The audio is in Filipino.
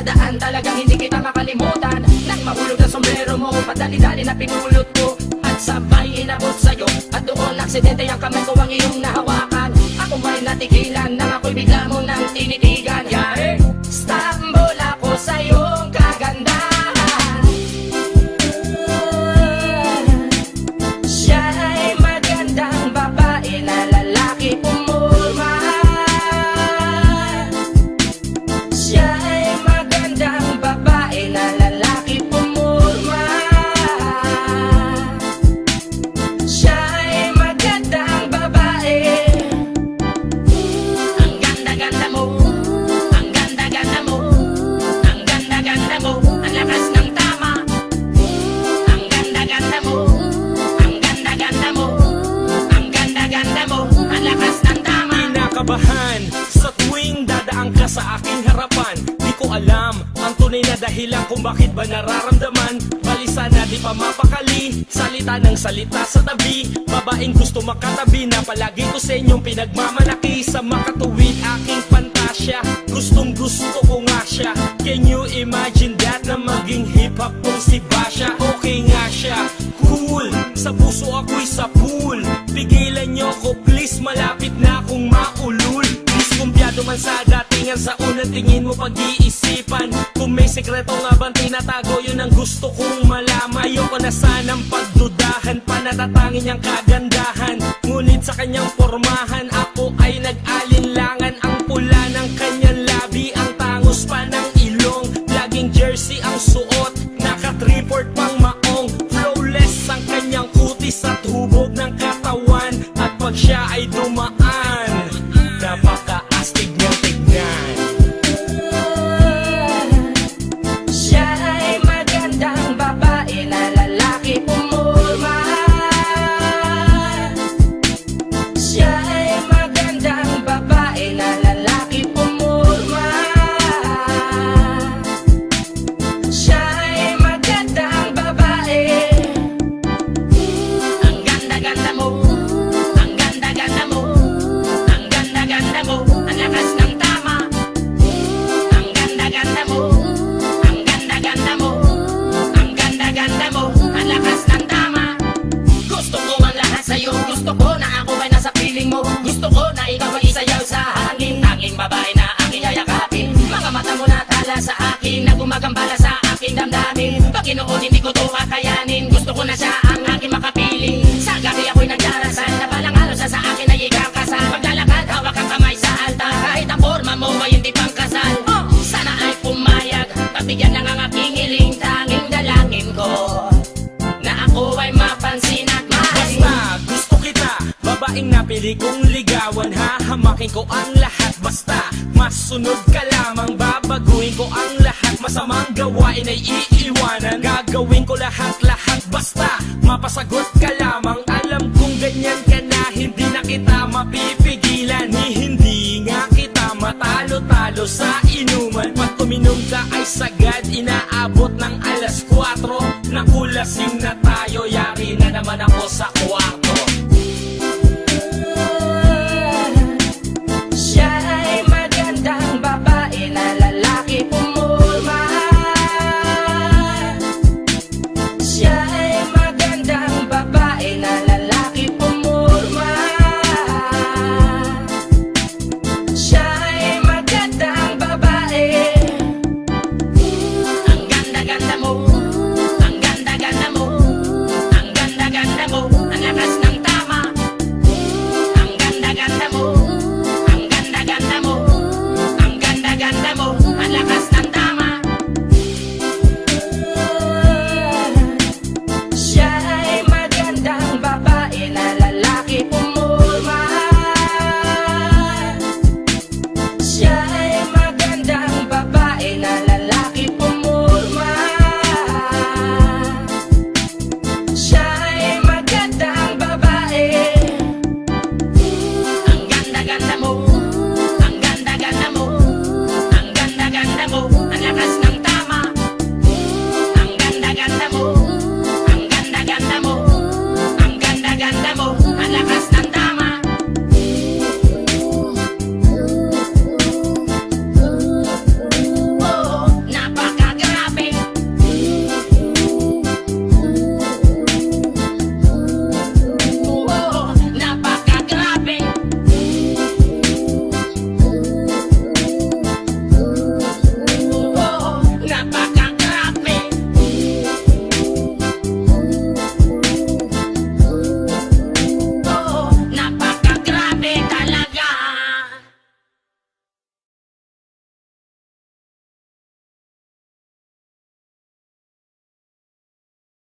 daan talagang hindi kita makalimutan. Nang mahulog na sombrero mo, padali-dali na pinulot ko at sabay inabot sa'yo. At doon aksidente ang kamay ko ang iyong nahawakan. Ako ba'y natigilan nang ako'y bigla mo nang tinitigan. Yari, stambol ako sa iyong kagandahan. Siya ay magandang babae na lalaki pumulma. Siya ay magandang babae na lalaki pumulma. Siya ay magandang babae. Ang ganda-ganda mo, ang ganda-ganda mo, ang ganda-ganda mo, ang lakas ng tama. Ang ganda-ganda mo, ang ganda-ganda mo, ang ganda-ganda mo, ang lakas ng tama. Kinakabahan sa tuwing dadaan ka sa aking harapan. Di ko alam ang tunay na dahilan kung bakit ba nararamdaman. Balisa na di pa mapakali, salita ng salita sa tabi. Babaeng gusto makatabi na palagi ko sa inyong pinagmamalaki. Sa makatuwid aking pantasya, gustong gusto ko nga siya. Can you imagine that na maging hip-hop kong si Basha? Okay nga siya, cool, sa puso ako'y sa pool. Pigilan nyo ko please, malapit na akong maulul. Diskumpiyado man sa datingan, sa unang tingin mo pag-iisipan. Kung may sekreto nga bang tinatago, yun ang gusto kong malaman. Ayoko na sanang pagdudahan, panatatangin niyang kagandahan. Ngunit sa kanyang pormahan, ako ay nag-alinlangan. Ang pula ng kanyang labi, ang tangos pa ng ilong. Laging jersey ang suot, naka-3-port pang maong. Flawless ang kanyang kutis at hubog ng katawan. At pag siya ay dumaan, napaka-astig niyang tignan. Siya ay magandang babae na lalaki pumulma. Siya ay magandang babae na lalaki pumulma. Siya ay magandang babae. Ang ganda-ganda mo, ang ganda-ganda mo, ang ganda-ganda mo, ang lakas ng tama. Ang ganda-ganda mo, ang ganda-ganda mo, ang ganda-ganda mo, ang lakas ng tama. Gusto ko ang lahat sa'yo, gusto ko na ako ay nasa piling mo. Gusto ko na ikaw ay isayaw sa hangin. Tanging babae na aking yayakapin. Mga mata mo na tala sa akin, na gumagambala sa aking damdamin. Pag kinuon hindi ko to kakayanin. Gusto ko na siya ang aking makapiling. Sa gabi ako'y nagdarasal, na balang araw siya sa akin ay ikakasal. Paglalakad, hawak ang kamay sa altar. Kahit ang forma mo ay hindi pang kasal. Sana ay pumayag, pabigyan ng ang aking hiling. Tanging dalangin ko na ako ay mapansin at mahalin. Basta gusto kita, babaeng napili kong ligawan. Hahamakin ko ang lahat, basta masunod ka lamang. Babaguhin ko ang lahat, masamang gawain ay iiwanan. Gagawin ko lahat-lahat, basta mapasagot ka lamang. Alam kong ganyan ka na, hindi na kita mapipigilan. Hindi nga kita matalo-talo sa inuman. Pag tuminom ka ay sagad, inaabot ng alas 4. Nakulasing na tayo, yari na naman ako sa kwarto.